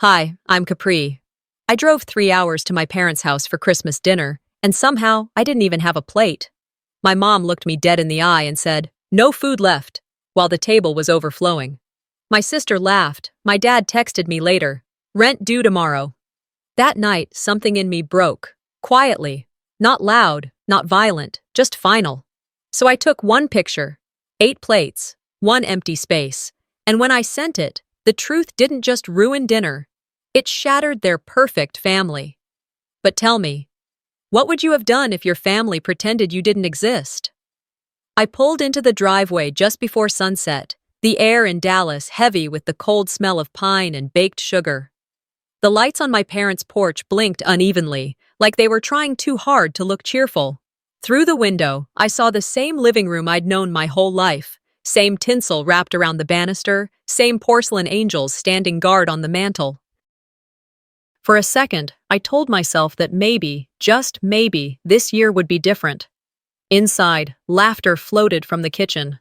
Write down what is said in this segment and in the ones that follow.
Hi, I'm Capri. I drove 3 hours to my parents' house for Christmas dinner, and somehow I didn't even have a plate. My mom looked me dead in the eye and said, "No food left," while the table was overflowing. My sister laughed. My dad texted me later, "Rent due tomorrow." That night, something in me broke. Quietly. Not loud, not violent, just final. So I took one picture, 8 plates, one empty space, and when I sent it, the truth didn't just ruin dinner. It shattered their perfect family. But tell me, what would you have done if your family pretended you didn't exist? I pulled into the driveway just before sunset, the air in Dallas heavy with the cold smell of pine and baked sugar. The lights on my parents' porch blinked unevenly, like they were trying too hard to look cheerful. Through the window, I saw the same living room I'd known my whole life, same tinsel wrapped around the banister, same porcelain angels standing guard on the mantel. For a second, I told myself that maybe, just maybe, this year would be different. Inside, laughter floated from the kitchen.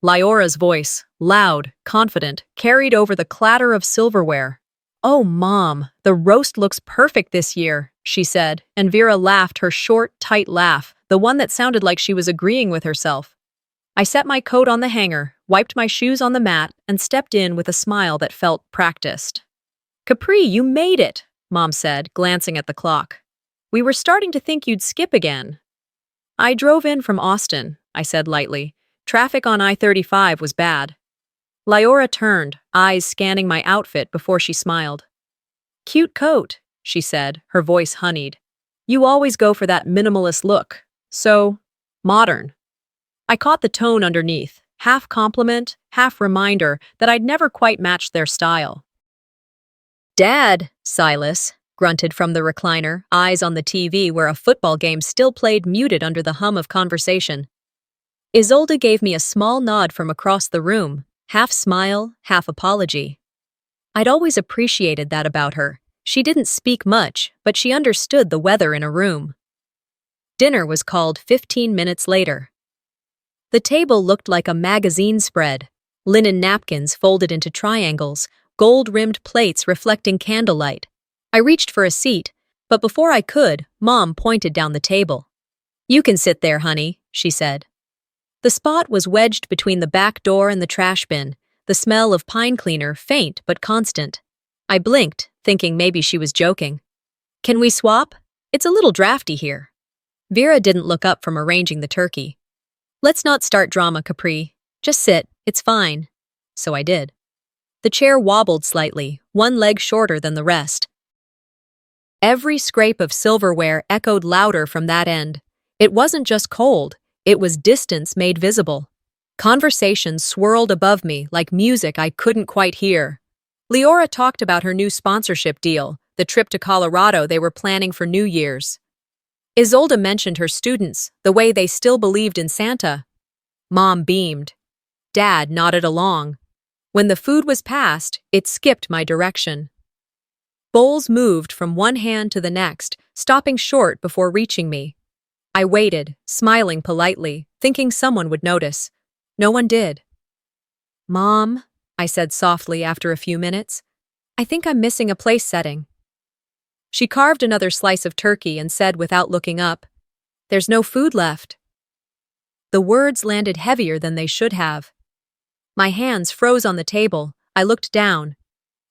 Lyora's voice, loud, confident, carried over the clatter of silverware. "Oh, Mom, the roast looks perfect this year," she said, and Vera laughed her short, tight laugh, the one that sounded like she was agreeing with herself. I set my coat on the hanger, wiped my shoes on the mat, and stepped in with a smile that felt practiced. "Capri, you made it," Mom said, glancing at the clock. "We were starting to think you'd skip again." "I drove in from Austin," I said lightly. "Traffic on I-35 was bad." Lyora turned, eyes scanning my outfit before she smiled. "Cute coat," she said, her voice honeyed. "You always go for that minimalist look. So, modern." I caught the tone underneath, half compliment, half reminder that I'd never quite matched their style. "Dad," Silas grunted from the recliner, eyes on the TV where a football game still played muted under the hum of conversation. Isolde gave me a small nod from across the room, half smile, half apology. I'd always appreciated that about her. She didn't speak much, but she understood the weather in a room. Dinner was called 15 minutes later. The table looked like a magazine spread, linen napkins folded into triangles, gold-rimmed plates reflecting candlelight. I reached for a seat, but before I could, Mom pointed down the table. "You can sit there, honey," she said. The spot was wedged between the back door and the trash bin, the smell of pine cleaner faint but constant. I blinked, thinking maybe she was joking. "Can we swap? It's a little drafty here." Vera didn't look up from arranging the turkey. "Let's not start drama, Capri. Just sit, it's fine." So I did. The chair wobbled slightly, one leg shorter than the rest. Every scrape of silverware echoed louder from that end. It wasn't just cold, it was distance made visible. Conversations swirled above me like music I couldn't quite hear. Leora talked about her new sponsorship deal, the trip to Colorado they were planning for New Year's. Isolde mentioned her students, the way they still believed in Santa. Mom beamed. Dad nodded along. When the food was passed, it skipped my direction. Bowls moved from one hand to the next, stopping short before reaching me. I waited, smiling politely, thinking someone would notice. No one did. "Mom," I said softly after a few minutes, "I think I'm missing a place setting." She carved another slice of turkey and said without looking up, "There's no food left." The words landed heavier than they should have. My hands froze on the table. I looked down.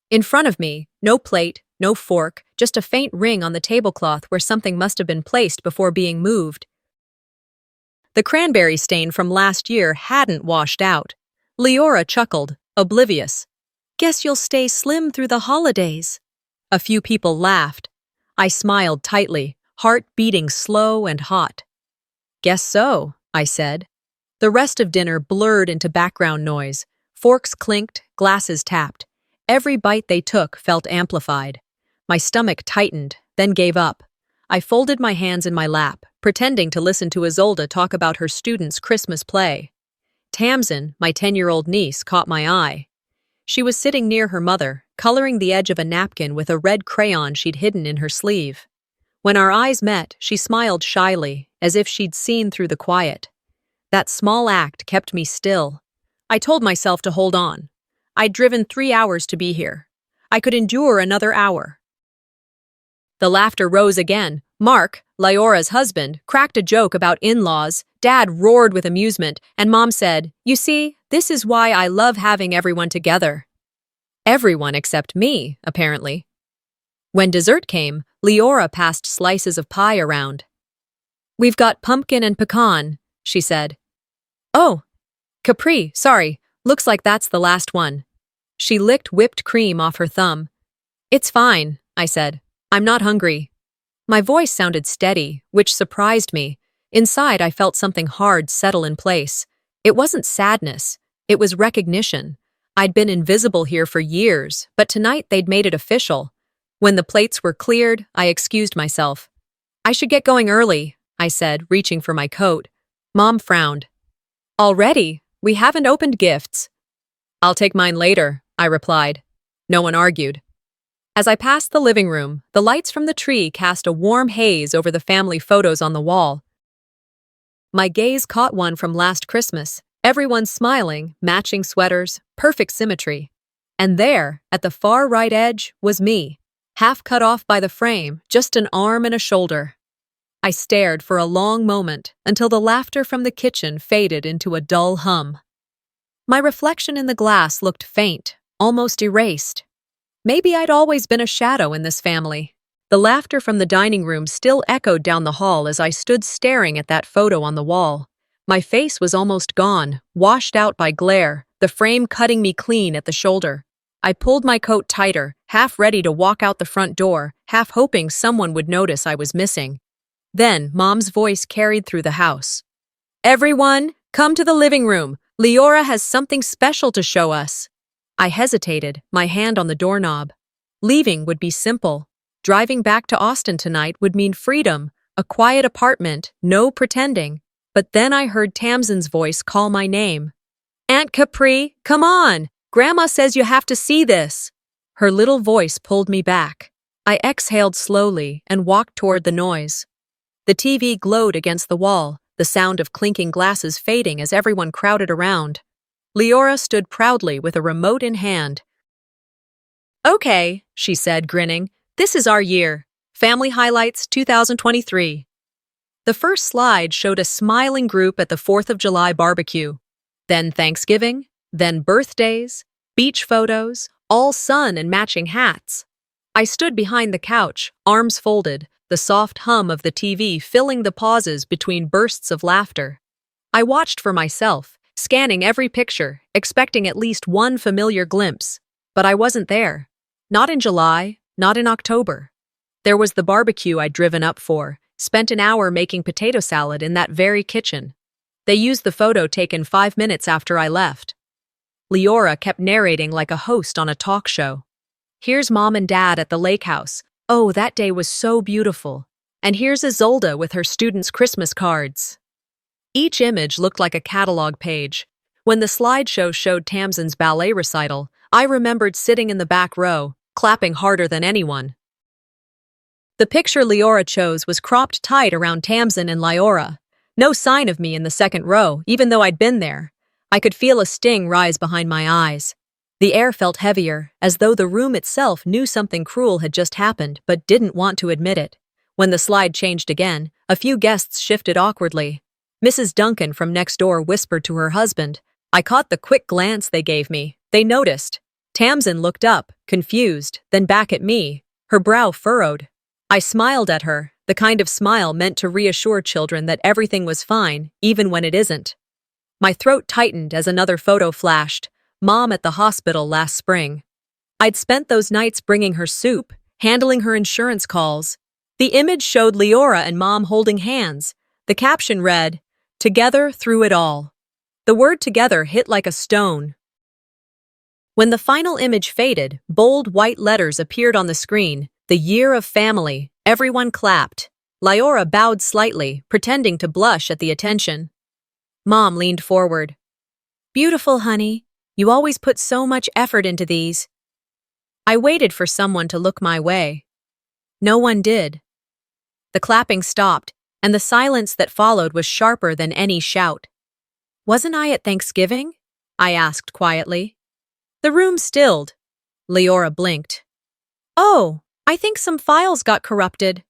In front of me, no plate, no fork, just a faint ring on the tablecloth where something must have been placed before being moved. The cranberry stain from last year hadn't washed out. Leora chuckled, oblivious. "Guess you'll stay slim through the holidays." A few people laughed. I smiled tightly, heart beating slow and hot. "Guess so," I said. The rest of dinner blurred into background noise. Forks clinked, glasses tapped. Every bite they took felt amplified. My stomach tightened, then gave up. I folded my hands in my lap, pretending to listen to Isolde talk about her students' Christmas play. Tamsin, my 10-year-old niece, caught my eye. She was sitting near her mother, coloring the edge of a napkin with a red crayon she'd hidden in her sleeve. When our eyes met, she smiled shyly, as if she'd seen through the quiet. That small act kept me still. I told myself to hold on. I'd driven 3 hours to be here. I could endure another hour. The laughter rose again. Mark, Lyora's husband, cracked a joke about in-laws, Dad roared with amusement, and Mom said, "You see, this is why I love having everyone together." Everyone except me, apparently. When dessert came, Leora passed slices of pie around. "We've got pumpkin and pecan," she said. "Oh, Capri, sorry, looks like that's the last one." She licked whipped cream off her thumb. "It's fine," I said. "I'm not hungry." My voice sounded steady, which surprised me. Inside, I felt something hard settle in place. It wasn't sadness. It was recognition. I'd been invisible here for years, but tonight they'd made it official. When the plates were cleared, I excused myself. "I should get going early," I said, reaching for my coat. Mom frowned. "Already? We haven't opened gifts." "I'll take mine later," I replied. No one argued. As I passed the living room, the lights from the tree cast a warm haze over the family photos on the wall. My gaze caught one from last Christmas. Everyone smiling, matching sweaters, perfect symmetry. And there, at the far right edge, was me, half cut off by the frame, just an arm and a shoulder. I stared for a long moment until the laughter from the kitchen faded into a dull hum. My reflection in the glass looked faint, almost erased. Maybe I'd always been a shadow in this family. The laughter from the dining room still echoed down the hall as I stood staring at that photo on the wall. My face was almost gone, washed out by glare, the frame cutting me clean at the shoulder. I pulled my coat tighter, half ready to walk out the front door, half hoping someone would notice I was missing. Then, Mom's voice carried through the house. "Everyone, come to the living room. Leora has something special to show us." I hesitated, my hand on the doorknob. Leaving would be simple. Driving back to Austin tonight would mean freedom, a quiet apartment, no pretending. But then I heard Tamsin's voice call my name. "Aunt Capri, come on! Grandma says you have to see this." Her little voice pulled me back. I exhaled slowly and walked toward the noise. The TV glowed against the wall, the sound of clinking glasses fading as everyone crowded around. Leora stood proudly with a remote in hand. "Okay," she said, grinning. "This is our year. Family Highlights 2023. The first slide showed a smiling group at the 4th of July barbecue. Then Thanksgiving, then birthdays, beach photos, all sun and matching hats. I stood behind the couch, arms folded, the soft hum of the TV filling the pauses between bursts of laughter. I watched for myself, scanning every picture, expecting at least one familiar glimpse. But I wasn't there. Not in July, not in October. There was the barbecue I'd driven up for, spent an hour making potato salad in that very kitchen. They used the photo taken 5 minutes after I left. Leora kept narrating like a host on a talk show. "Here's Mom and Dad at the lake house. Oh, that day was so beautiful. And here's Isolde with her students' Christmas cards." Each image looked like a catalog page. When the slideshow showed Tamsin's ballet recital, I remembered sitting in the back row, clapping harder than anyone. The picture Leora chose was cropped tight around Tamsin and Leora. No sign of me in the second row, even though I'd been there. I could feel a sting rise behind my eyes. The air felt heavier, as though the room itself knew something cruel had just happened but didn't want to admit it. When the slide changed again, a few guests shifted awkwardly. Mrs. Duncan from next door whispered to her husband. I caught the quick glance they gave me. They noticed. Tamsin looked up, confused, then back at me, her brow furrowed. I smiled at her, the kind of smile meant to reassure children that everything was fine, even when it isn't. My throat tightened as another photo flashed. Mom at the hospital last spring. I'd spent those nights bringing her soup, handling her insurance calls. The image showed Leora and Mom holding hands. The caption read, "Together through it all." The word together hit like a stone. When the final image faded, bold white letters appeared on the screen. The year of family. Everyone clapped. Leora bowed slightly, pretending to blush at the attention. Mom leaned forward. "Beautiful, honey. You always put so much effort into these." I waited for someone to look my way. No one did. The clapping stopped, and the silence that followed was sharper than any shout. "Wasn't I at Thanksgiving?" I asked quietly. The room stilled. Leora blinked. Oh, I think some files got corrupted.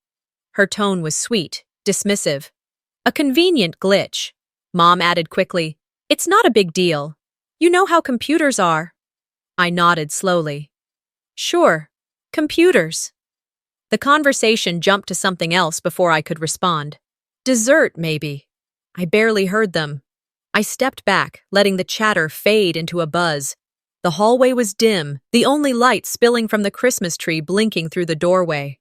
Her tone was sweet, dismissive. A convenient glitch. Mom added quickly, "It's not a big deal. You know how computers are." I nodded slowly. Sure, computers. The conversation jumped to something else before I could respond. Dessert, maybe. I barely heard them. I stepped back, letting the chatter fade into a buzz. The hallway was dim, the only light spilling from the Christmas tree blinking through the doorway.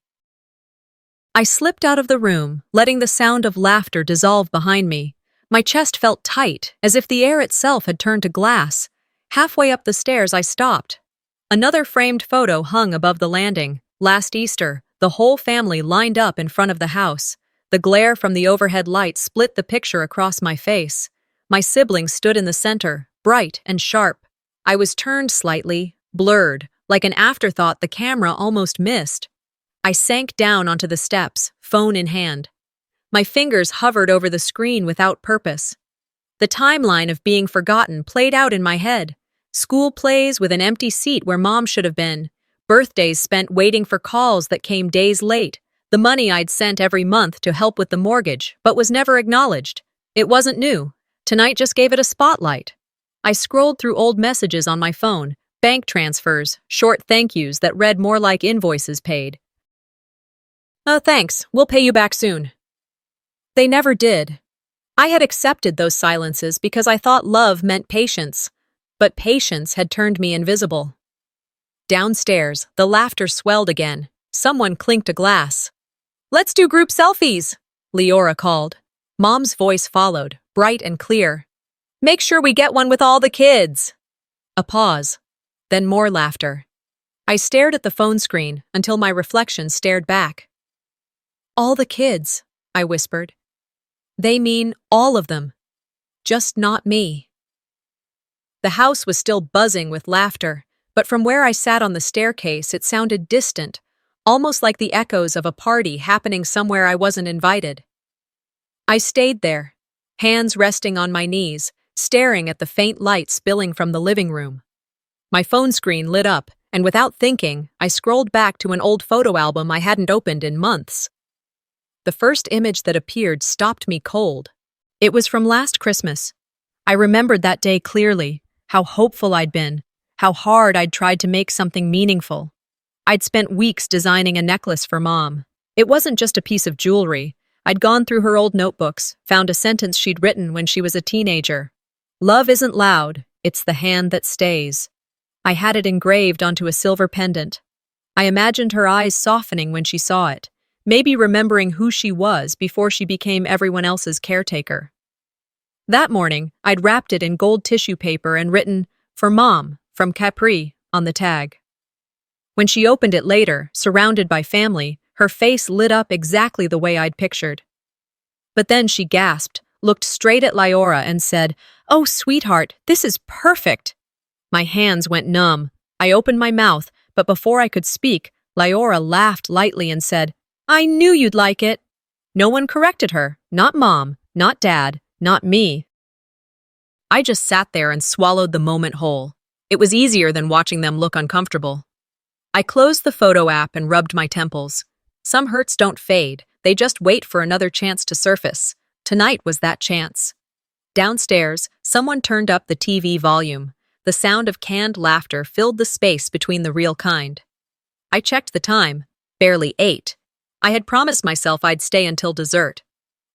I slipped out of the room, letting the sound of laughter dissolve behind me. My chest felt tight, as if the air itself had turned to glass. Halfway up the stairs, I stopped. Another framed photo hung above the landing. Last Easter, the whole family lined up in front of the house. The glare from the overhead light split the picture across my face. My siblings stood in the center, bright and sharp. I was turned slightly, blurred, like an afterthought the camera almost missed. I sank down onto the steps, phone in hand. My fingers hovered over the screen without purpose. The timeline of being forgotten played out in my head. School plays with an empty seat where Mom should have been. Birthdays spent waiting for calls that came days late. The money I'd sent every month to help with the mortgage, but was never acknowledged. It wasn't new. Tonight just gave it a spotlight. I scrolled through old messages on my phone, bank transfers, short thank yous that read more like invoices paid. Thanks, we'll pay you back soon. They never did. I had accepted those silences because I thought love meant patience, but patience had turned me invisible. Downstairs, the laughter swelled again. Someone clinked a glass. "Let's do group selfies," Leora called. Mom's voice followed, bright and clear. "Make sure we get one with all the kids." A pause, then more laughter. I stared at the phone screen until my reflection stared back. "All the kids," I whispered. "They mean all of them, just not me." The house was still buzzing with laughter, but from where I sat on the staircase it sounded distant, almost like the echoes of a party happening somewhere I wasn't invited. I stayed there, hands resting on my knees, staring at the faint light spilling from the living room. My phone screen lit up, and without thinking, I scrolled back to an old photo album I hadn't opened in months. The first image that appeared stopped me cold. It was from last Christmas. I remembered that day clearly, how hopeful I'd been, how hard I'd tried to make something meaningful. I'd spent weeks designing a necklace for Mom. It wasn't just a piece of jewelry. I'd gone through her old notebooks, found a sentence she'd written when she was a teenager. "Love isn't loud, it's the hand that stays." I had it engraved onto a silver pendant. I imagined her eyes softening when she saw it, maybe remembering who she was before she became everyone else's caretaker. That morning, I'd wrapped it in gold tissue paper and written, "For Mom, from Capri," on the tag. When she opened it later, surrounded by family, her face lit up exactly the way I'd pictured. But then she gasped, looked straight at Leora and said, "Oh, sweetheart, this is perfect." My hands went numb. I opened my mouth, but before I could speak, Leora laughed lightly and said, "I knew you'd like it." No one corrected her, not Mom, not Dad, not me. I just sat there and swallowed the moment whole. It was easier than watching them look uncomfortable. I closed the photo app and rubbed my temples. Some hurts don't fade, they just wait for another chance to surface. Tonight was that chance. Downstairs, someone turned up the TV volume. The sound of canned laughter filled the space between the real kind. I checked the time, barely 8. I had promised myself I'd stay until dessert.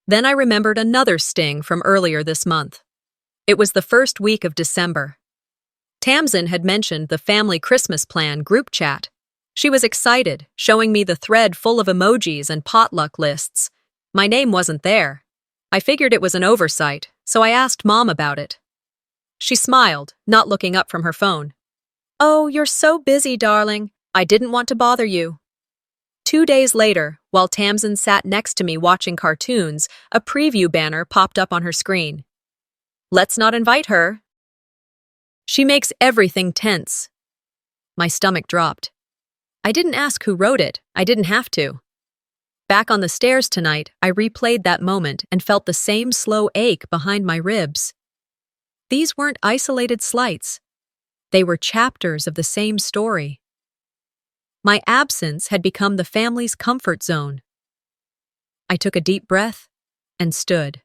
Then I remembered another sting from earlier this month. It was the first week of December. Tamsin had mentioned the family Christmas plan group chat. She was excited, showing me the thread full of emojis and potluck lists. My name wasn't there. I figured it was an oversight, so I asked Mom about it. She smiled, not looking up from her phone. "Oh, you're so busy, darling. I didn't want to bother you." 2 days later, while Tamsin sat next to me watching cartoons, a preview banner popped up on her screen. "Let's not invite her. She makes everything tense." My stomach dropped. I didn't ask who wrote it. I didn't have to. Back on the stairs tonight, I replayed that moment and felt the same slow ache behind my ribs. These weren't isolated slights. They were chapters of the same story. My absence had become the family's comfort zone. I took a deep breath and stood.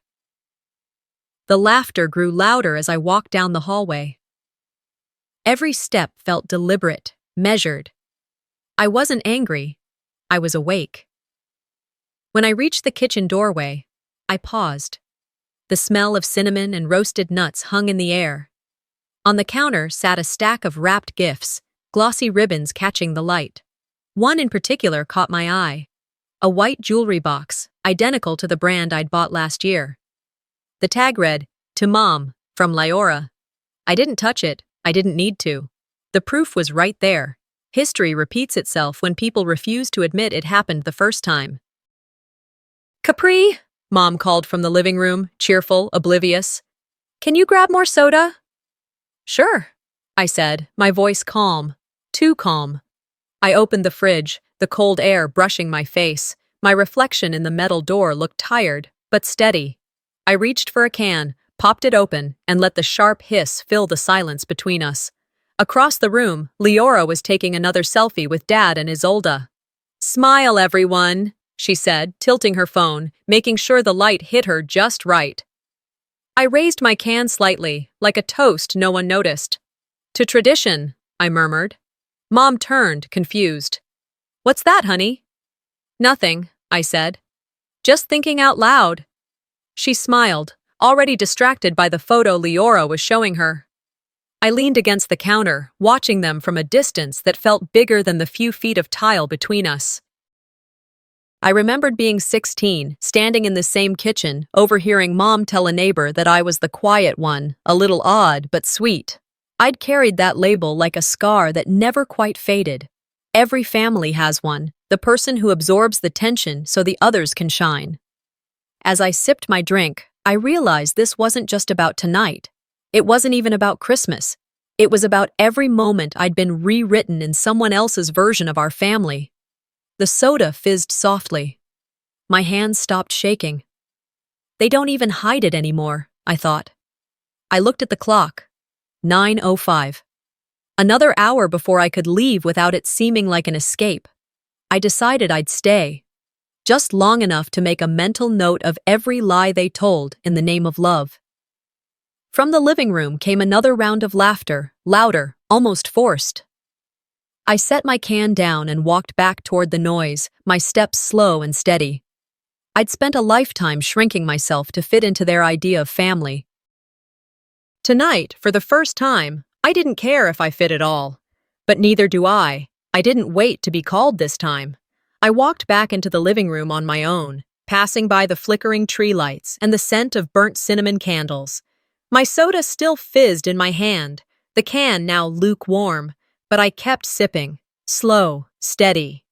The laughter grew louder as I walked down the hallway. Every step felt deliberate, measured. I wasn't angry. I was awake. When I reached the kitchen doorway, I paused. The smell of cinnamon and roasted nuts hung in the air. On the counter sat a stack of wrapped gifts, glossy ribbons catching the light. One in particular caught my eye. A white jewelry box, identical to the brand I'd bought last year. The tag read, "To Mom, from Leora." I didn't touch it. I didn't need to. The proof was right there. History repeats itself when people refuse to admit it happened the first time. "Capri," Mom called from the living room, cheerful, oblivious. "Can you grab more soda?" "Sure," I said, my voice calm. Too calm. I opened the fridge, the cold air brushing my face. My reflection in the metal door looked tired, but steady. I reached for a can, popped it open, and let the sharp hiss fill the silence between us. Across the room, Leora was taking another selfie with Dad and Isolde. "Smile, everyone," she said, tilting her phone, making sure the light hit her just right. I raised my can slightly, like a toast no one noticed. "To tradition," I murmured. Mom turned, confused. "What's that, honey?" "Nothing," I said. "Just thinking out loud." She smiled, already distracted by the photo Leora was showing her. I leaned against the counter, watching them from a distance that felt bigger than the few feet of tile between us. I remembered being 16, standing in the same kitchen, overhearing Mom tell a neighbor that I was the quiet one, a little odd but sweet. I'd carried that label like a scar that never quite faded. Every family has one, the person who absorbs the tension so the others can shine. As I sipped my drink, I realized this wasn't just about tonight. It wasn't even about Christmas. It was about every moment I'd been rewritten in someone else's version of our family. The soda fizzed softly. My hands stopped shaking. They don't even hide it anymore, I thought. I looked at the clock. 9:05. Another hour before I could leave without it seeming like an escape. I decided I'd stay. Just long enough to make a mental note of every lie they told in the name of love. From the living room came another round of laughter, louder, almost forced. I set my can down and walked back toward the noise, my steps slow and steady. I'd spent a lifetime shrinking myself to fit into their idea of family. Tonight, for the first time, I didn't care if I fit at all. But neither do I. I didn't wait to be called this time. I walked back into the living room on my own, passing by the flickering tree lights and the scent of burnt cinnamon candles. My soda still fizzed in my hand, the can now lukewarm, but I kept sipping, slow, steady.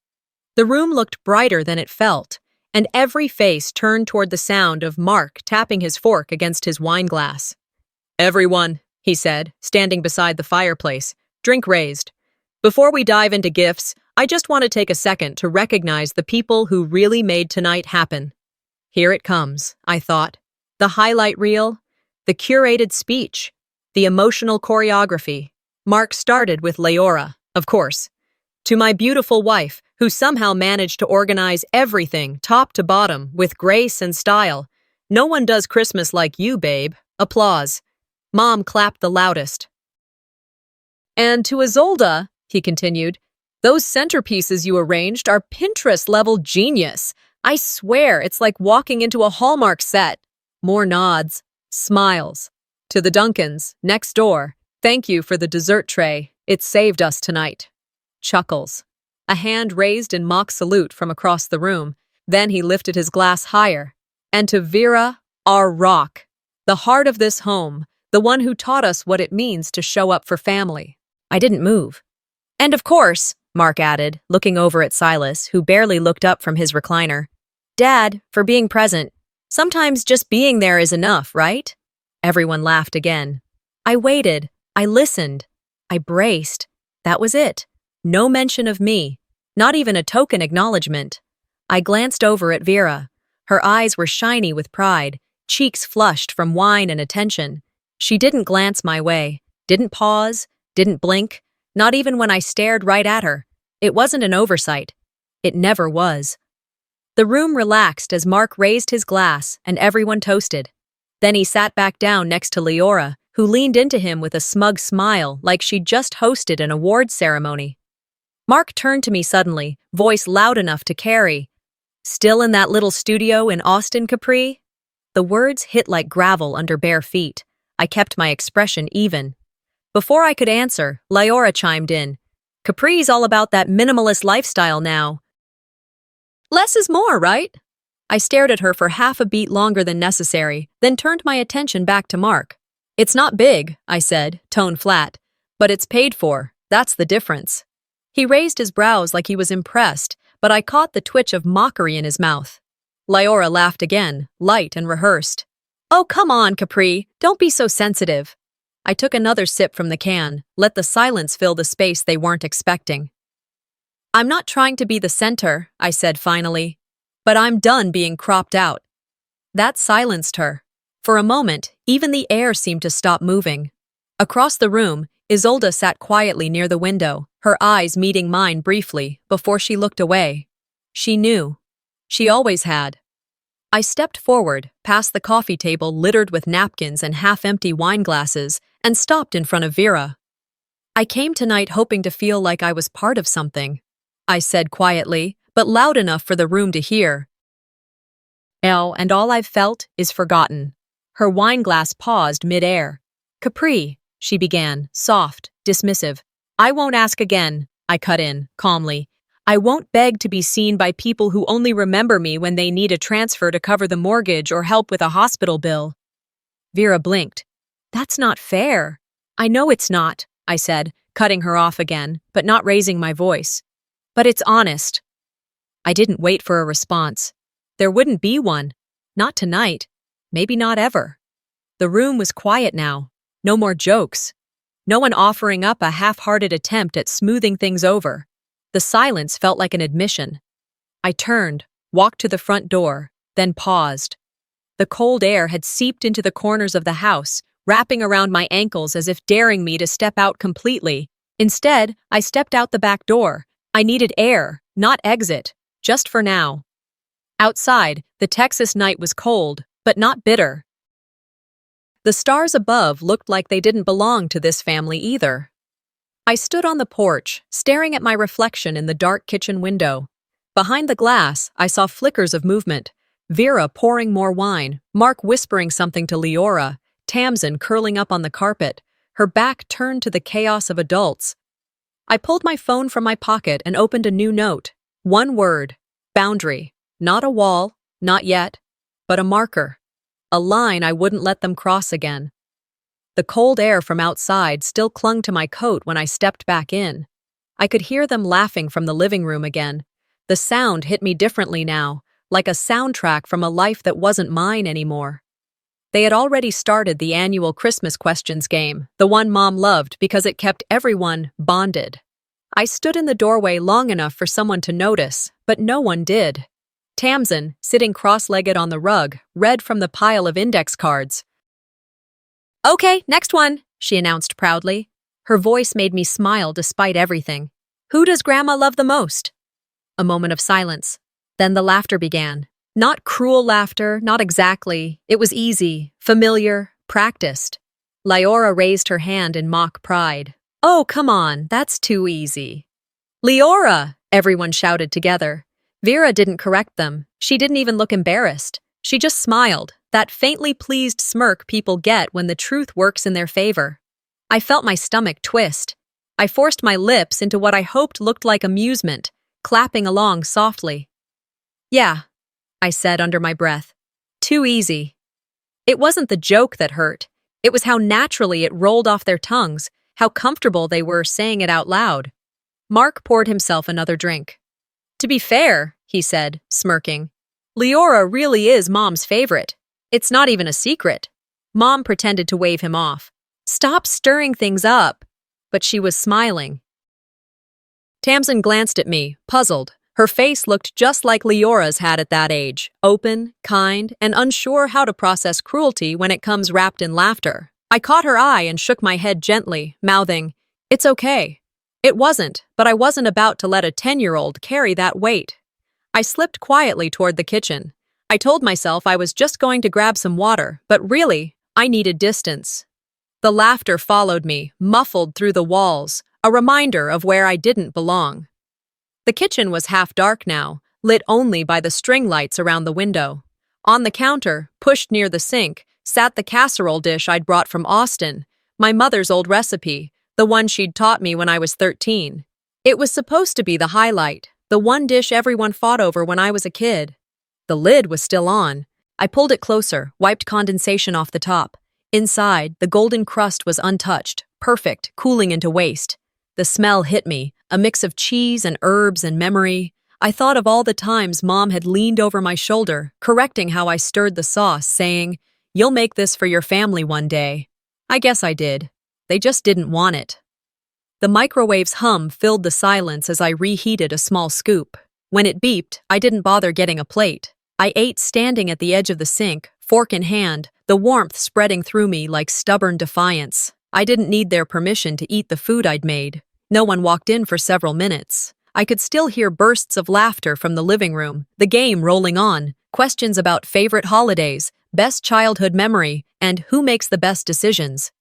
The room looked brighter than it felt, and every face turned toward the sound of Mark tapping his fork against his wine glass. "Everyone," he said, standing beside the fireplace, drink raised. "Before we dive into gifts, I just want to take a second to recognize the people who really made tonight happen." Here it comes, I thought. The highlight reel, the curated speech, the emotional choreography. Mark started with Leora, of course. "To my beautiful wife, who somehow managed to organize everything, top to bottom, with grace and style. No one does Christmas like you, babe." Applause. Mom clapped the loudest. "And to Isolde," he continued, "those centerpieces you arranged are Pinterest-level genius. I swear, it's like walking into a Hallmark set." More nods, smiles. "To the Duncans, next door, thank you for the dessert tray. It saved us tonight." Chuckles. A hand raised in mock salute from across the room. Then he lifted his glass higher. "And to Vera, our rock, the heart of this home, the one who taught us what it means to show up for family." I didn't move. "And of course," Mark added, looking over at Silas, who barely looked up from his recliner, "Dad, for being present. Sometimes just being there is enough, right?" Everyone laughed again. I waited. I listened. I braced. That was it. No mention of me. Not even a token acknowledgement. I glanced over at Vera. Her eyes were shiny with pride, cheeks flushed from wine and attention. She didn't glance my way, didn't pause, didn't blink, not even when I stared right at her. It wasn't an oversight. It never was. The room relaxed as Mark raised his glass and everyone toasted. Then he sat back down next to Leora, who leaned into him with a smug smile like she'd just hosted an awards ceremony. Mark turned to me suddenly, voice loud enough to carry. "Still in that little studio in Austin, Capri?" The words hit like gravel under bare feet. I kept my expression even. Before I could answer, Leora chimed in. "Capri's all about that minimalist lifestyle now. Less is more, right?" I stared at her for half a beat longer than necessary, then turned my attention back to Mark. "It's not big," I said, tone flat, "but it's paid for. That's the difference." He raised his brows like he was impressed, but I caught the twitch of mockery in his mouth. Leora laughed again, light and rehearsed. "Oh, come on, Capri. Don't be so sensitive." I took another sip from the can, let the silence fill the space they weren't expecting. "I'm not trying to be the center," I said finally, "but I'm done being cropped out." That silenced her. For a moment, even the air seemed to stop moving. Across the room, Isolde sat quietly near the window, her eyes meeting mine briefly before she looked away. She knew. She always had. I stepped forward, past the coffee table littered with napkins and half-empty wine glasses, and stopped in front of Vera. "I came tonight hoping to feel like I was part of something," I said quietly, but loud enough for the room to hear. And all I've felt is forgotten." Her wine glass paused mid-air. "Capri," she began, soft, dismissive. "I won't ask again," I cut in, calmly. "I won't beg to be seen by people who only remember me when they need a transfer to cover the mortgage or help with a hospital bill." Vera blinked. "That's not fair." "I know it's not," I said, cutting her off again, but not raising my voice. "But it's honest." I didn't wait for a response. There wouldn't be one. Not tonight. Maybe not ever. The room was quiet now. No more jokes. No one offering up a half-hearted attempt at smoothing things over. The silence felt like an admission. I turned, walked to the front door, then paused. The cold air had seeped into the corners of the house, wrapping around my ankles as if daring me to step out completely. Instead, I stepped out the back door. I needed air, not exit, just for now. Outside, the Texas night was cold, but not bitter. The stars above looked like they didn't belong to this family either. I stood on the porch, staring at my reflection in the dark kitchen window. Behind the glass, I saw flickers of movement. Vera pouring more wine, Mark whispering something to Leora, Tamsin curling up on the carpet, her back turned to the chaos of adults. I pulled my phone from my pocket and opened a new note. One word. Boundary. Not a wall, not yet, but a marker. A line I wouldn't let them cross again. The cold air from outside still clung to my coat when I stepped back in. I could hear them laughing from the living room again. The sound hit me differently now, like a soundtrack from a life that wasn't mine anymore. They had already started the annual Christmas questions game, the one Mom loved because it kept everyone bonded. I stood in the doorway long enough for someone to notice, but no one did. Tamsin, sitting cross-legged on the rug, read from the pile of index cards. "Okay, next one," she announced proudly. Her voice made me smile despite everything. "Who does Grandma love the most?" A moment of silence. Then the laughter began. Not cruel laughter, not exactly. It was easy, familiar, practiced. Leora raised her hand in mock pride. "Oh, come on, that's too easy." "Leora!" everyone shouted together. Vera didn't correct them. She didn't even look embarrassed. She just smiled, that faintly pleased smirk people get when the truth works in their favor. I felt my stomach twist. I forced my lips into what I hoped looked like amusement, clapping along softly. "Yeah," I said under my breath. "Too easy." It wasn't the joke that hurt. It was how naturally it rolled off their tongues, how comfortable they were saying it out loud. Mark poured himself another drink. "To be fair," he said, smirking, "Leora really is Mom's favorite. It's not even a secret." Mom pretended to wave him off. "Stop stirring things up." But she was smiling. Tamsin glanced at me, puzzled. Her face looked just like Leora's had at that age, open, kind, and unsure how to process cruelty when it comes wrapped in laughter. I caught her eye and shook my head gently, mouthing, "It's okay." It wasn't, but I wasn't about to let a 10-year-old carry that weight. I slipped quietly toward the kitchen. I told myself I was just going to grab some water, but really, I needed distance. The laughter followed me, muffled through the walls, a reminder of where I didn't belong. The kitchen was half dark now, lit only by the string lights around the window. On the counter, pushed near the sink, sat the casserole dish I'd brought from Austin, my mother's old recipe, the one she'd taught me when I was 13. It was supposed to be the highlight, the one dish everyone fought over when I was a kid. The lid was still on. I pulled it closer, wiped condensation off the top. Inside, the golden crust was untouched, perfect, cooling into waste. The smell hit me, a mix of cheese and herbs and memory. I thought of all the times Mom had leaned over my shoulder, correcting how I stirred the sauce, saying, "You'll make this for your family one day." I guess I did. They just didn't want it. The microwave's hum filled the silence as I reheated a small scoop. When it beeped, I didn't bother getting a plate. I ate standing at the edge of the sink, fork in hand, the warmth spreading through me like stubborn defiance. I didn't need their permission to eat the food I'd made. No one walked in for several minutes. I could still hear bursts of laughter from the living room, the game rolling on, questions about favorite holidays, best childhood memory, and who makes the best decisions.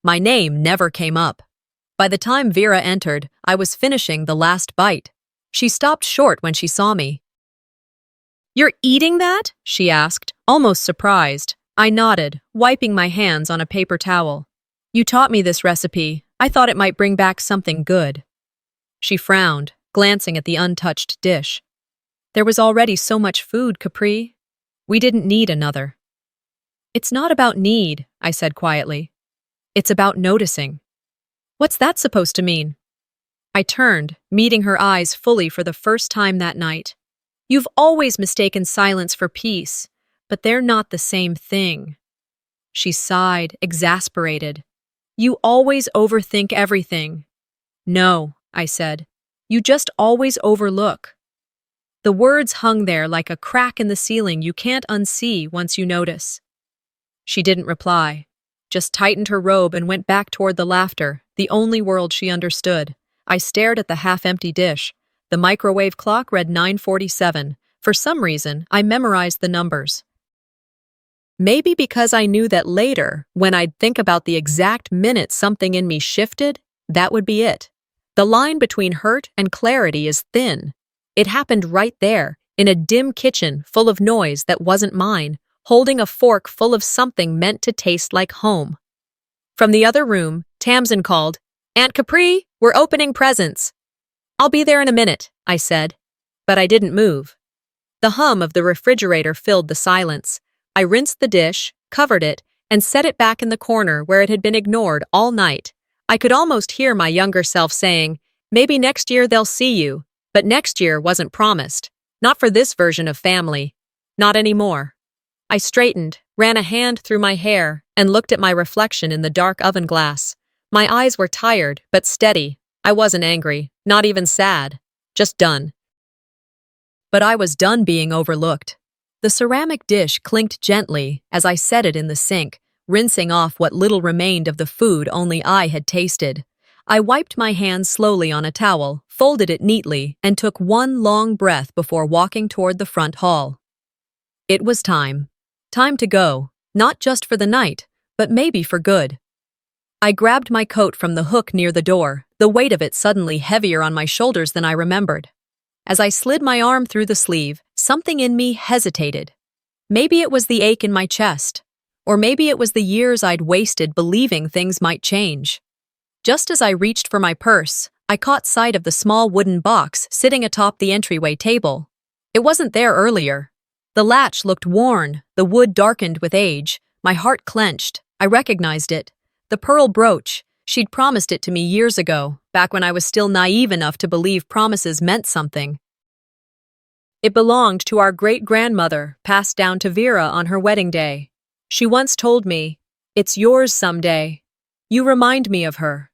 My name never came up. By the time Vera entered, I was finishing the last bite. She stopped short when she saw me. "You're eating that?" she asked, almost surprised. I nodded, wiping my hands on a paper towel. "You taught me this recipe. I thought it might bring back something good." She frowned, glancing at the untouched dish. "There was already so much food, Capri. We didn't need another." "It's not about need," I said quietly. "It's about noticing." "What's that supposed to mean?" I turned, meeting her eyes fully for the first time that night. "You've always mistaken silence for peace, but they're not the same thing." She sighed, exasperated. "You always overthink everything." "No," I said. "You just always overlook." The words hung there like a crack in the ceiling you can't unsee once you notice. She didn't reply, just tightened her robe and went back toward the laughter, the only world she understood. I stared at the half-empty dish. The microwave clock read 9:47. For some reason, I memorized the numbers. Maybe because I knew that later, when I'd think about the exact minute something in me shifted, that would be it. The line between hurt and clarity is thin. It happened right there, in a dim kitchen full of noise that wasn't mine, holding a fork full of something meant to taste like home. From the other room, Tamsin called, "Aunt Capri, we're opening presents." "I'll be there in a minute," I said. But I didn't move. The hum of the refrigerator filled the silence. I rinsed the dish, covered it, and set it back in the corner where it had been ignored all night. I could almost hear my younger self saying, "Maybe next year they'll see you," but next year wasn't promised. Not for this version of family. Not anymore. I straightened, ran a hand through my hair, and looked at my reflection in the dark oven glass. My eyes were tired, but steady. I wasn't angry, not even sad. Just done. But I was done being overlooked. The ceramic dish clinked gently as I set it in the sink, rinsing off what little remained of the food only I had tasted. I wiped my hands slowly on a towel, folded it neatly, and took one long breath before walking toward the front hall. It was time. Time to go, not just for the night, but maybe for good. I grabbed my coat from the hook near the door, the weight of it suddenly heavier on my shoulders than I remembered. As I slid my arm through the sleeve, something in me hesitated. Maybe it was the ache in my chest, or maybe it was the years I'd wasted believing things might change. Just as I reached for my purse, I caught sight of the small wooden box sitting atop the entryway table. It wasn't there earlier. The latch looked worn, the wood darkened with age. My heart clenched. I recognized it. The pearl brooch. She'd promised it to me years ago, back when I was still naive enough to believe promises meant something. It belonged to our great-grandmother, passed down to Vera on her wedding day. She once told me, "It's yours someday. You remind me of her."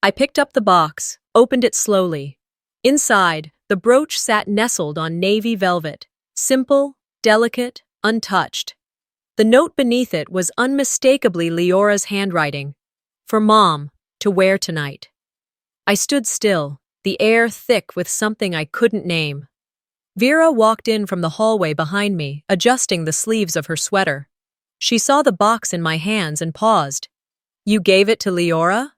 I picked up the box, opened it slowly. Inside, the brooch sat nestled on navy velvet, simple, delicate, untouched. The note beneath it was unmistakably Leora's handwriting. "For Mom, to wear tonight." I stood still, the air thick with something I couldn't name. Vera walked in from the hallway behind me, adjusting the sleeves of her sweater. She saw the box in my hands and paused. "You gave it to Leora?"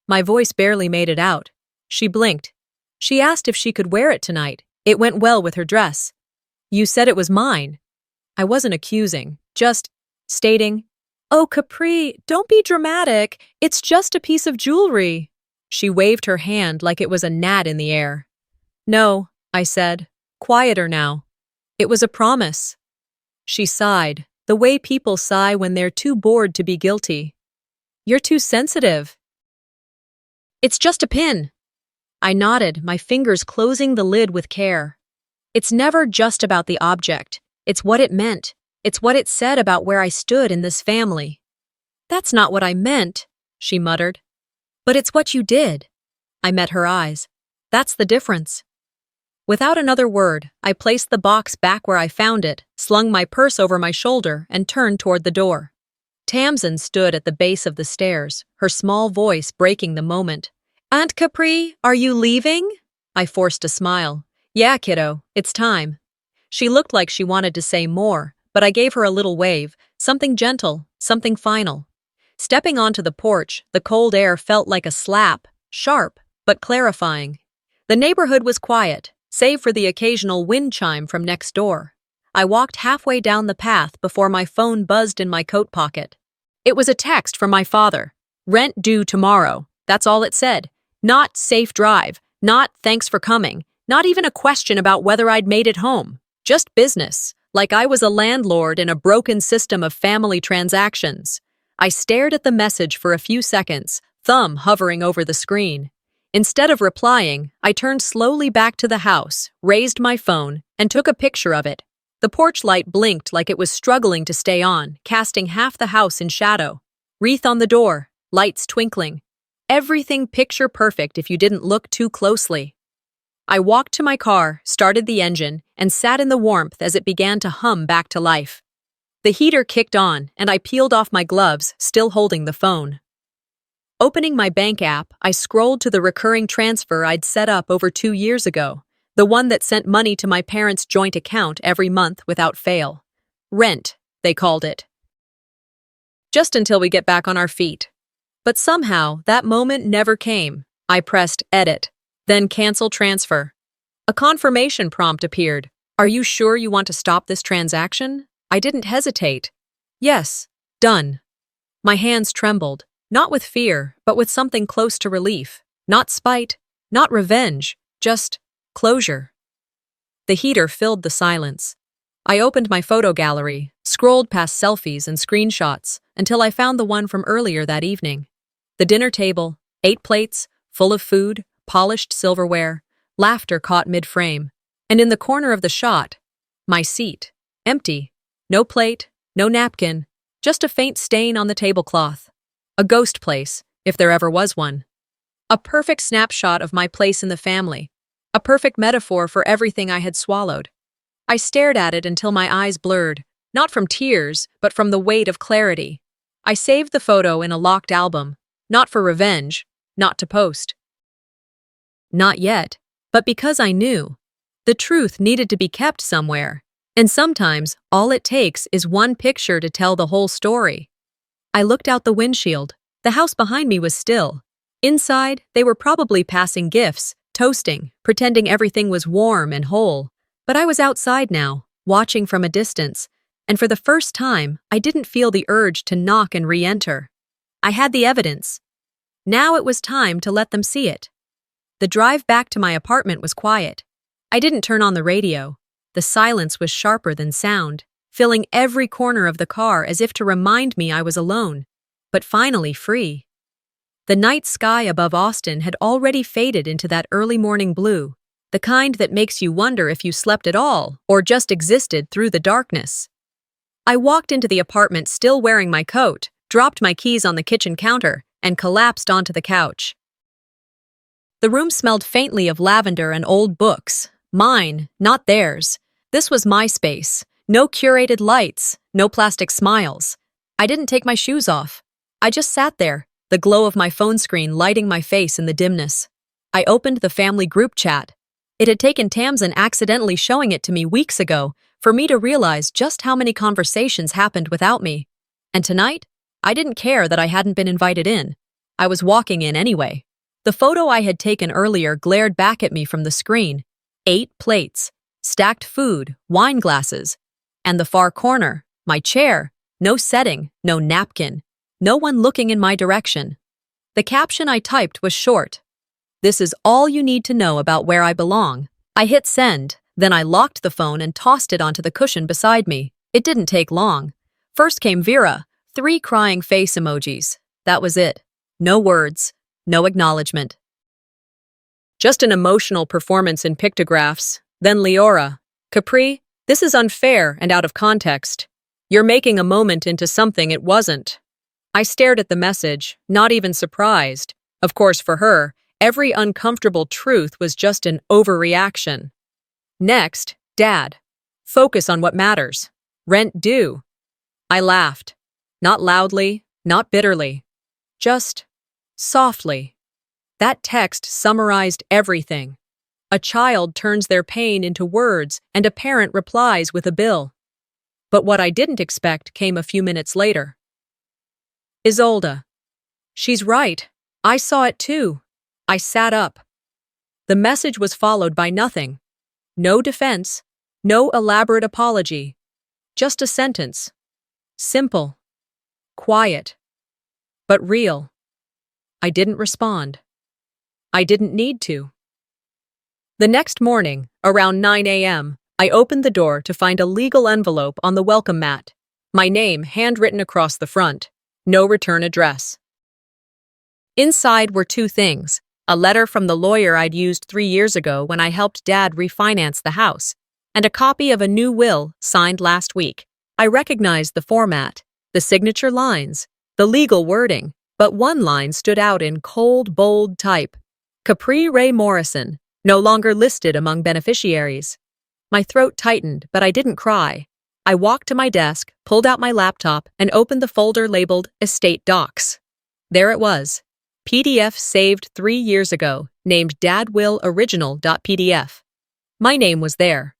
My voice barely made it out. She blinked. She asked if she could wear it tonight. It went well with her dress. "You said it was mine." I wasn't accusing, just stating, "Oh, Capri, don't be dramatic. It's just a piece of jewelry." She waved her hand like it was a gnat in the air. "No," I said, quieter now. "It was a promise." She sighed, the way people sigh when they're too bored to be guilty. "You're too sensitive." "It's just a pin." I nodded, my fingers closing the lid with care. It's never just about the object. It's what it meant. It's what it said about where I stood in this family. "That's not what I meant," she muttered. "But it's what you did." I met her eyes. "That's the difference." Without another word, I placed the box back where I found it, slung my purse over my shoulder, and turned toward the door. Tamsin stood at the base of the stairs, her small voice breaking the moment. "Aunt Capri, are you leaving?" I forced a smile. "Yeah, kiddo, it's time." She looked like she wanted to say more, but I gave her a little wave, something gentle, something final. Stepping onto the porch, the cold air felt like a slap, sharp, but clarifying. The neighborhood was quiet, save for the occasional wind chime from next door. I walked halfway down the path before my phone buzzed in my coat pocket. It was a text from my father. "Rent due tomorrow." That's all it said. Not "safe drive," not "thanks for coming," not even a question about whether I'd made it home. Just business, like I was a landlord in a broken system of family transactions. I stared at the message for a few seconds, thumb hovering over the screen. Instead of replying, I turned slowly back to the house, raised my phone, and took a picture of it. The porch light blinked like it was struggling to stay on, casting half the house in shadow. Wreath on the door, lights twinkling. Everything picture perfect if you didn't look too closely. I walked to my car, started the engine, and sat in the warmth as it began to hum back to life. The heater kicked on, and I peeled off my gloves, still holding the phone. Opening my bank app, I scrolled to the recurring transfer I'd set up over 2 years ago, the one that sent money to my parents' joint account every month without fail. Rent, they called it. Just until we get back on our feet. But somehow, that moment never came. I pressed edit, then cancel transfer. A confirmation prompt appeared. "Are you sure you want to stop this transaction?" I didn't hesitate. "Yes, done." My hands trembled, not with fear, but with something close to relief. Not spite, not revenge, just closure. The heater filled the silence. I opened my photo gallery, scrolled past selfies and screenshots, until I found the one from earlier that evening. The dinner table, 8 plates, full of food, polished silverware, laughter caught mid-frame, and in the corner of the shot, my seat, empty, no plate, no napkin, just a faint stain on the tablecloth. A ghost place, if there ever was one. A perfect snapshot of my place in the family, a perfect metaphor for everything I had swallowed. I stared at it until my eyes blurred, not from tears, but from the weight of clarity. I saved the photo in a locked album, not for revenge, not to post. Not yet, but because I knew. The truth needed to be kept somewhere, and sometimes all it takes is one picture to tell the whole story. I looked out the windshield. The house behind me was still. Inside, they were probably passing gifts, toasting, pretending everything was warm and whole. But I was outside now, watching from a distance, and for the first time, I didn't feel the urge to knock and re-enter. I had the evidence. Now it was time to let them see it. The drive back to my apartment was quiet. I didn't turn on the radio. The silence was sharper than sound, filling every corner of the car as if to remind me I was alone, but finally free. The night sky above Austin had already faded into that early morning blue, the kind that makes you wonder if you slept at all or just existed through the darkness. I walked into the apartment still wearing my coat, dropped my keys on the kitchen counter, and collapsed onto the couch. The room smelled faintly of lavender and old books. Mine, not theirs. This was my space. No curated lights, no plastic smiles. I didn't take my shoes off. I just sat there, the glow of my phone screen lighting my face in the dimness. I opened the family group chat. It had taken Tamsin accidentally showing it to me weeks ago for me to realize just how many conversations happened without me. And tonight, I didn't care that I hadn't been invited in. I was walking in anyway. The photo I had taken earlier glared back at me from the screen. 8 plates, stacked food, wine glasses, and the far corner, my chair, no setting, no napkin, no one looking in my direction. The caption I typed was short. This is all you need to know about where I belong. I hit send, then I locked the phone and tossed it onto the cushion beside me. It didn't take long. First came Vera, 3 crying face emojis. That was it. No words, no acknowledgement. Just an emotional performance in pictographs. Then Leora, Capri, this is unfair and out of context. You're making a moment into something it wasn't. I stared at the message, not even surprised. Of course, for her, every uncomfortable truth was just an overreaction. Next, Dad. Focus on what matters. Rent due. I laughed. Not loudly, not bitterly. Just softly. That text summarized everything. A child turns their pain into words, and a parent replies with a bill. But what I didn't expect came a few minutes later. Isolde. She's right. I saw it too. I sat up. The message was followed by nothing. No defense, no elaborate apology. Just a sentence. Simple. Quiet. But real. I didn't respond. I didn't need to. The next morning, around 9 a.m., I opened the door to find a legal envelope on the welcome mat. My name handwritten across the front. No return address. Inside were 2 things. A letter from the lawyer I'd used 3 years ago when I helped Dad refinance the house, and a copy of a new will signed last week. I recognized the format, the signature lines, the legal wording, but one line stood out in cold, bold type. Capri Ray Morrison, no longer listed among beneficiaries. My throat tightened, but I didn't cry. I walked to my desk, pulled out my laptop, and opened the folder labeled Estate Docs. There it was. PDF saved 3 years ago, named Dadwill Original.pdf. My name was there.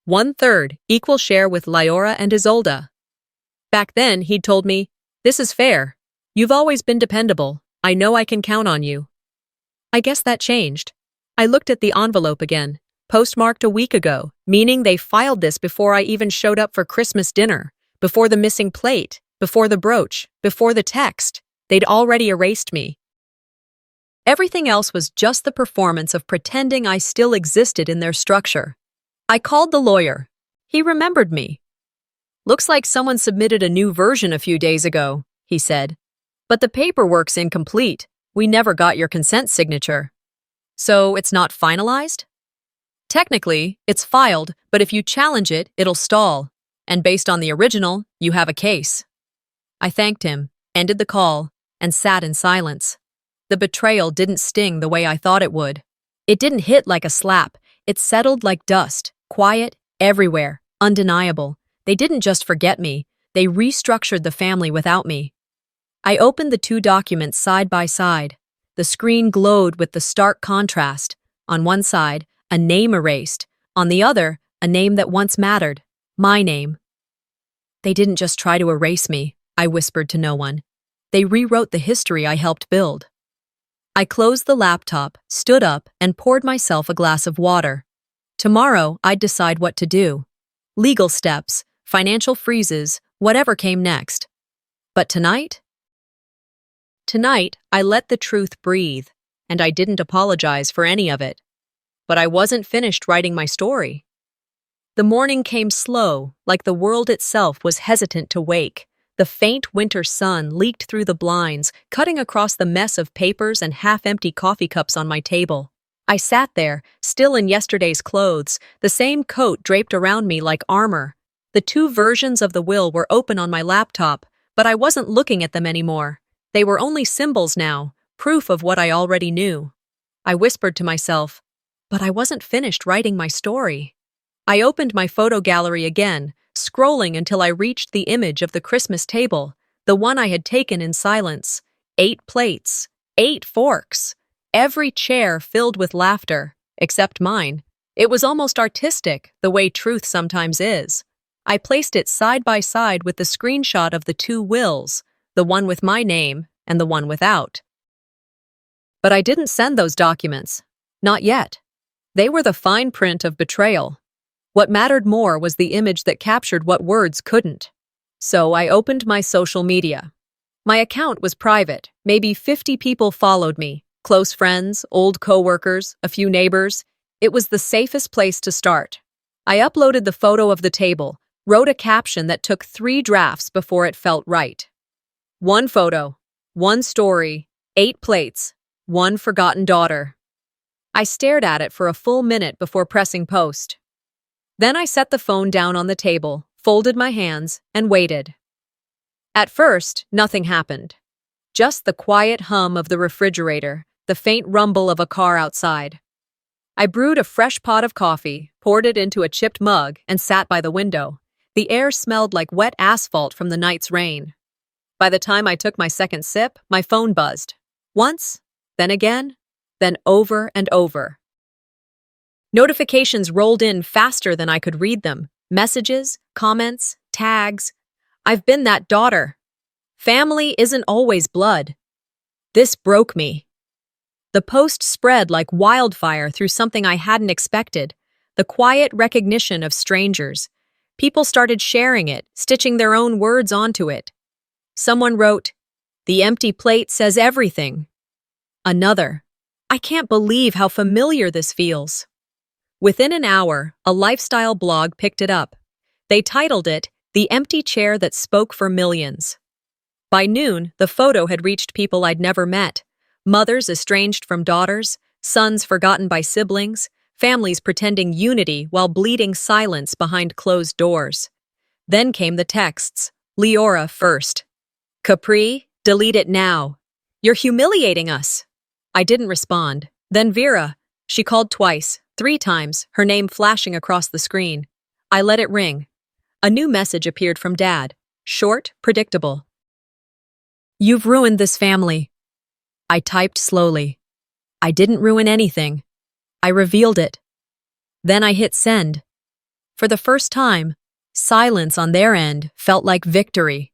1/3, equal share with Leora and Isolde. Back then, he'd told me, "This is fair. You've always been dependable. I know I can count on you." I guess that changed. I looked at the envelope again, postmarked a week ago, meaning they filed this before I even showed up for Christmas dinner, before the missing plate, before the brooch, before the text. They'd already erased me. Everything else was just the performance of pretending I still existed in their structure. I called the lawyer. He remembered me. "Looks like someone submitted a new version a few days ago," he said. "But the paperwork's incomplete. We never got your consent signature." "So it's not finalized?" "Technically, it's filed, but if you challenge it, it'll stall. And based on the original, you have a case." I thanked him, ended the call, and sat in silence. The betrayal didn't sting the way I thought it would. It didn't hit like a slap. It settled like dust, quiet, everywhere, undeniable. They didn't just forget me. They restructured the family without me. I opened the 2 documents side by side. The screen glowed with the stark contrast. On one side, a name erased. On the other, a name that once mattered. My name. "They didn't just try to erase me," I whispered to no one. "They rewrote the history I helped build." I closed the laptop, stood up, and poured myself a glass of water. Tomorrow, I'd decide what to do. Legal steps, financial freezes, whatever came next. But tonight? Tonight, I let the truth breathe, and I didn't apologize for any of it. But I wasn't finished writing my story. The morning came slow, like the world itself was hesitant to wake. The faint winter sun leaked through the blinds, cutting across the mess of papers and half-empty coffee cups on my table. I sat there, still in yesterday's clothes, the same coat draped around me like armor. The 2 versions of the will were open on my laptop, but I wasn't looking at them anymore. They were only symbols now, proof of what I already knew. I whispered to myself, but I wasn't finished writing my story. I opened my photo gallery again, scrolling until I reached the image of the Christmas table, the one I had taken in silence. 8 plates, 8 forks, every chair filled with laughter, except mine. It was almost artistic, the way truth sometimes is. I placed it side by side with the screenshot of the two wills, the one with my name and the one without. But I didn't send those documents. Not yet. They were the fine print of betrayal. What mattered more was the image that captured what words couldn't. So I opened my social media. My account was private. Maybe 50 people followed me. Close friends, old coworkers, a few neighbors. It was the safest place to start. I uploaded the photo of the table, wrote a caption that took 3 drafts before it felt right. 1 photo, 1 story, 8 plates, 1 forgotten daughter. I stared at it for a full minute before pressing post. Then I set the phone down on the table, folded my hands, and waited. At first, nothing happened. Just the quiet hum of the refrigerator, the faint rumble of a car outside. I brewed a fresh pot of coffee, poured it into a chipped mug, and sat by the window. The air smelled like wet asphalt from the night's rain. By the time I took my second sip, my phone buzzed. Once, then again, then over and over. Notifications rolled in faster than I could read them. Messages, comments, tags. I've been that daughter. Family isn't always blood. This broke me. The post spread like wildfire through something I hadn't expected, the quiet recognition of strangers. People started sharing it, stitching their own words onto it. Someone wrote, "The empty plate says everything." Another, "I can't believe how familiar this feels." Within an hour, a lifestyle blog picked it up. They titled it, "The Empty Chair That Spoke for Millions." By noon, the photo had reached people I'd never met. Mothers estranged from daughters, sons forgotten by siblings, families pretending unity while bleeding silence behind closed doors. Then came the texts. Leora first. "Capri, delete it now. You're humiliating us." I didn't respond. Then Vera. She called twice, 3 times, her name flashing across the screen. I let it ring. A new message appeared from Dad. Short, predictable. "You've ruined this family." I typed slowly. I didn't ruin anything. I revealed it. Then I hit send. For the first time, silence on their end felt like victory.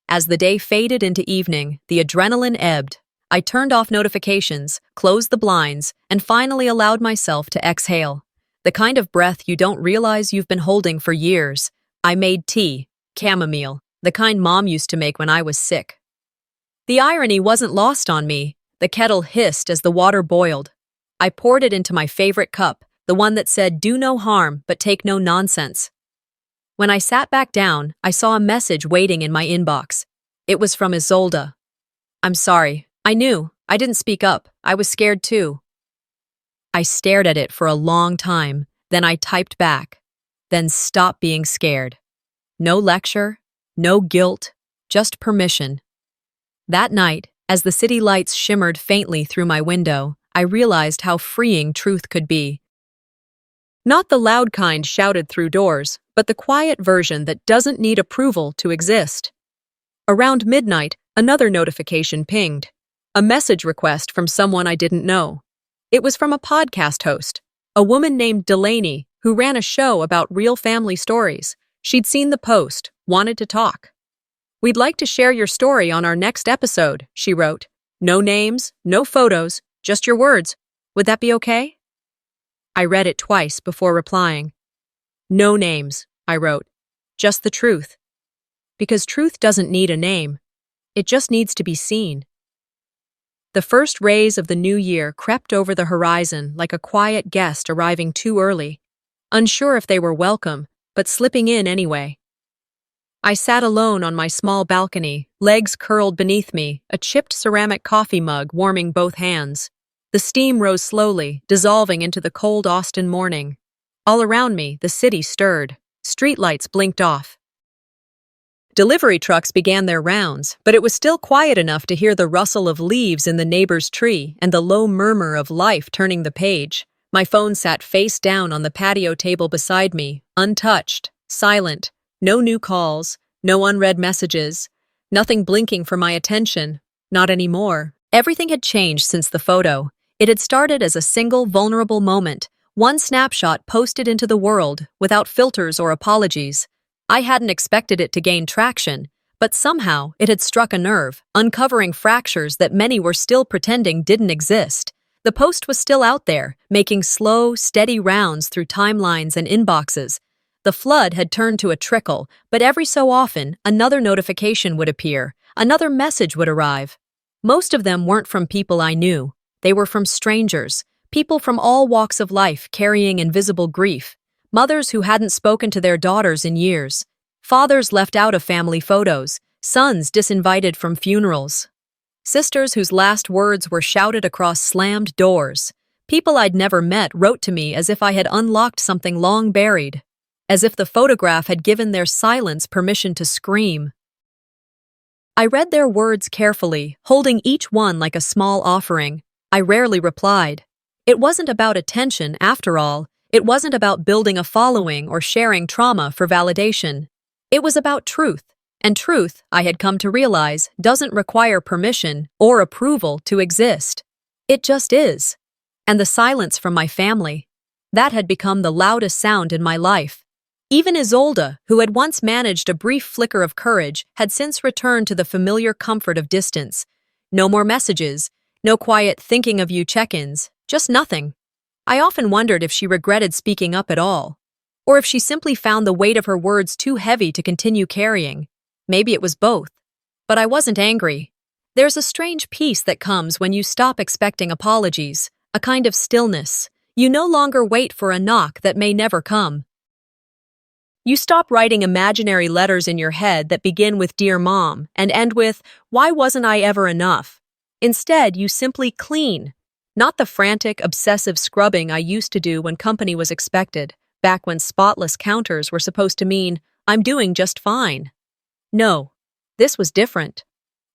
As the day faded into evening, the adrenaline ebbed. I turned off notifications, closed the blinds, and finally allowed myself to exhale. The kind of breath you don't realize you've been holding for years. I made tea, chamomile, the kind Mom used to make when I was sick. The irony wasn't lost on me. The kettle hissed as the water boiled. I poured it into my favorite cup, the one that said, "Do no harm, but take no nonsense." When I sat back down, I saw a message waiting in my inbox. It was from Isolde. "I'm sorry. I knew. I didn't speak up. I was scared too." I stared at it for a long time, then I typed back. Then stop being scared. No lecture, no guilt, just permission. That night, as the city lights shimmered faintly through my window, I realized how freeing truth could be. Not the loud kind shouted through doors, but the quiet version that doesn't need approval to exist. Around midnight, another notification pinged. A message request from someone I didn't know. It was from a podcast host, a woman named Delaney, who ran a show about real family stories. She'd seen the post, wanted to talk. "We'd like to share your story on our next episode," she wrote. "No names, no photos, just your words. Would that be okay?" I read it twice before replying. "No names," I wrote. "Just the truth." Because truth doesn't need a name. It just needs to be seen. The first rays of the new year crept over the horizon like a quiet guest arriving too early, unsure if they were welcome, but slipping in anyway. I sat alone on my small balcony, legs curled beneath me, a chipped ceramic coffee mug warming both hands. The steam rose slowly, dissolving into the cold Austin morning. All around me, the city stirred. Streetlights blinked off. Delivery trucks began their rounds, but it was still quiet enough to hear the rustle of leaves in the neighbor's tree and the low murmur of life turning the page. My phone sat face down on the patio table beside me, untouched, silent. No new calls, no unread messages, nothing blinking for my attention. Not anymore. Everything had changed since the photo. It had started as a single vulnerable moment, one snapshot posted into the world without filters or apologies. I hadn't expected it to gain traction, but somehow it had struck a nerve, uncovering fractures that many were still pretending didn't exist. The post was still out there, making slow, steady rounds through timelines and inboxes. The flood had turned to a trickle, but every so often, another notification would appear, another message would arrive. Most of them weren't from people I knew. They were from strangers, people from all walks of life carrying invisible grief, mothers who hadn't spoken to their daughters in years, fathers left out of family photos, sons disinvited from funerals, sisters whose last words were shouted across slammed doors. People I'd never met wrote to me as if I had unlocked something long buried, as if the photograph had given their silence permission to scream. I read their words carefully, holding each one like a small offering. I rarely replied. It wasn't about attention, after all. It wasn't about building a following or sharing trauma for validation. It was about truth, and truth, I had come to realize, doesn't require permission or approval to exist. It just is. And the silence from my family, that had become the loudest sound in my life. Even Isolde, who had once managed a brief flicker of courage, had since returned to the familiar comfort of distance. No more messages, no quiet thinking of you check-ins, just nothing. I often wondered if she regretted speaking up at all, or if she simply found the weight of her words too heavy to continue carrying. Maybe it was both. But I wasn't angry. There's a strange peace that comes when you stop expecting apologies, a kind of stillness. You no longer wait for a knock that may never come. You stop writing imaginary letters in your head that begin with "Dear Mom" and end with "Why wasn't I ever enough?" Instead, you simply clean. Not the frantic, obsessive scrubbing I used to do when company was expected, back when spotless counters were supposed to mean, "I'm doing just fine." No, this was different.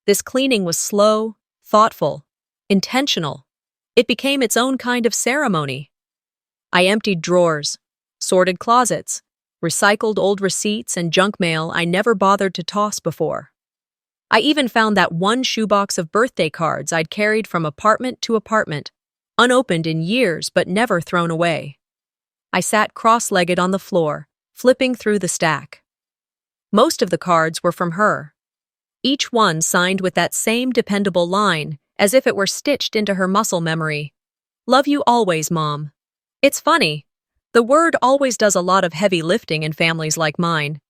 This cleaning was slow, thoughtful, intentional. It became its own kind of ceremony. I emptied drawers, sorted closets, recycled old receipts and junk mail I never bothered to toss before. I even found that one shoebox of birthday cards I'd carried from apartment to apartment, unopened in years but never thrown away. I sat cross-legged on the floor, flipping through the stack. Most of the cards were from her, each one signed with that same dependable line, as if it were stitched into her muscle memory. "Love you always, Mom." It's funny. The word always does a lot of heavy lifting in families like mine.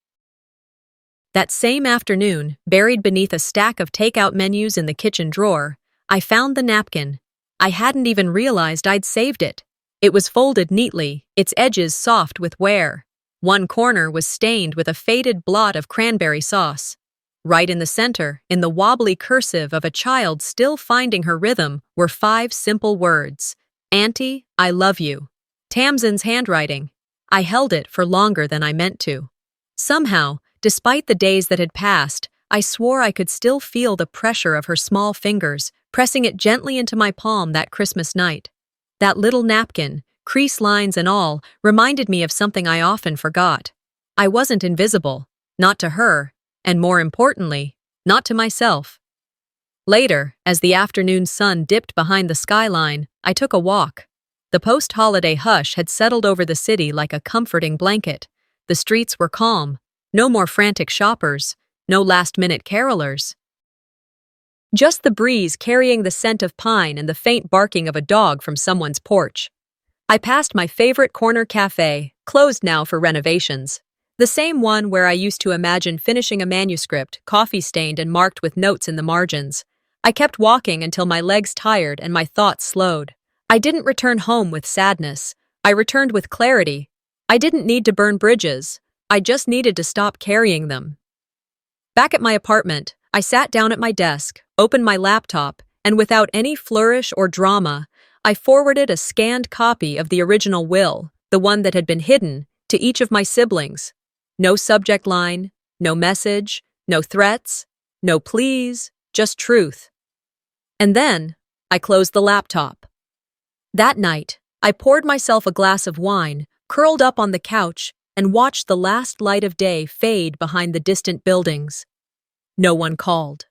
That same afternoon, buried beneath a stack of takeout menus in the kitchen drawer, I found the napkin. I hadn't even realized I'd saved it. It was folded neatly, its edges soft with wear. One corner was stained with a faded blot of cranberry sauce. Right in the center, in the wobbly cursive of a child still finding her rhythm, were 5 simple words. "Auntie, I love you." Tamsin's handwriting. I held it for longer than I meant to. Somehow, despite the days that had passed, I swore I could still feel the pressure of her small fingers, pressing it gently into my palm that Christmas night. That little napkin, crease lines and all, reminded me of something I often forgot. I wasn't invisible, not to her, and more importantly, not to myself. Later, as the afternoon sun dipped behind the skyline, I took a walk. The post-holiday hush had settled over the city like a comforting blanket. The streets were calm. No more frantic shoppers. No last-minute carolers. Just the breeze carrying the scent of pine and the faint barking of a dog from someone's porch. I passed my favorite corner cafe, closed now for renovations. The same one where I used to imagine finishing a manuscript, coffee-stained and marked with notes in the margins. I kept walking until my legs tired and my thoughts slowed. I didn't return home with sadness. I returned with clarity. I didn't need to burn bridges. I just needed to stop carrying them. Back at my apartment, I sat down at my desk, opened my laptop, and without any flourish or drama, I forwarded a scanned copy of the original will, the one that had been hidden, to each of my siblings. No subject line, no message, no threats, no pleas, just truth. And then, I closed the laptop. That night, I poured myself a glass of wine, curled up on the couch, and watched the last light of day fade behind the distant buildings. No one called.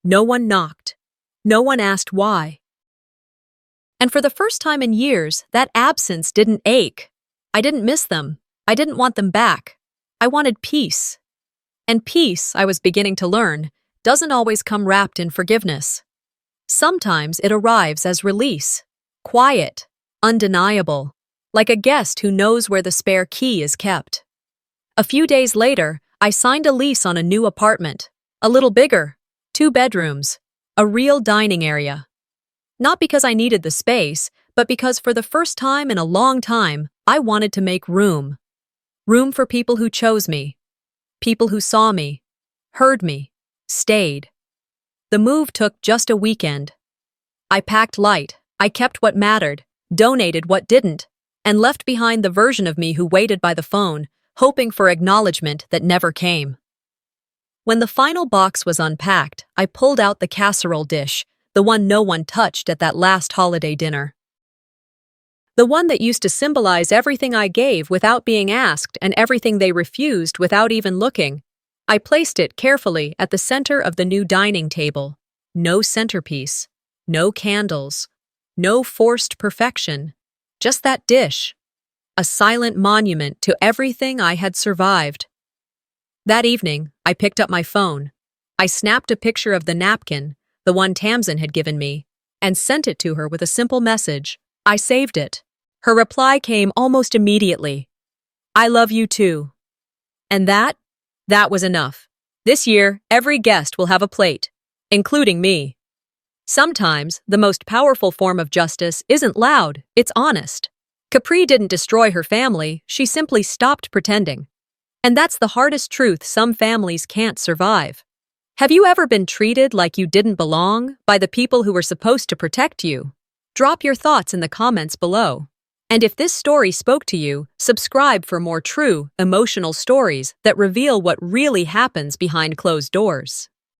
No one knocked. No one asked why. And for the first time in years, that absence didn't ache. I didn't miss them. I didn't want them back. I wanted peace. And peace, I was beginning to learn, doesn't always come wrapped in forgiveness. Sometimes it arrives as release, quiet, undeniable, like a guest who knows where the spare key is kept. A few days later, I signed a lease on a new apartment, a little bigger, 2 bedrooms, a real dining area. Not because I needed the space, but because for the first time in a long time, I wanted to make room. Room for people who chose me, people who saw me, heard me, stayed. The move took just a weekend. I packed light, I kept what mattered, donated what didn't, and left behind the version of me who waited by the phone, hoping for acknowledgement that never came. When the final box was unpacked, I pulled out the casserole dish, the one no one touched at that last holiday dinner. The one that used to symbolize everything I gave without being asked and everything they refused without even looking. I placed it carefully at the center of the new dining table. No centerpiece, no candles, no forced perfection, just that dish. A silent monument to everything I had survived. That evening, I picked up my phone. I snapped a picture of the napkin, the one Tamsin had given me, and sent it to her with a simple message. I saved it. Her reply came almost immediately. I love you too. And that was enough. This year, every guest will have a plate, including me. Sometimes, the most powerful form of justice isn't loud, it's honest. Capri didn't destroy her family, she simply stopped pretending. And that's the hardest truth some families can't survive. Have you ever been treated like you didn't belong by the people who were supposed to protect you? Drop your thoughts in the comments below. And if this story spoke to you, subscribe for more true, emotional stories that reveal what really happens behind closed doors.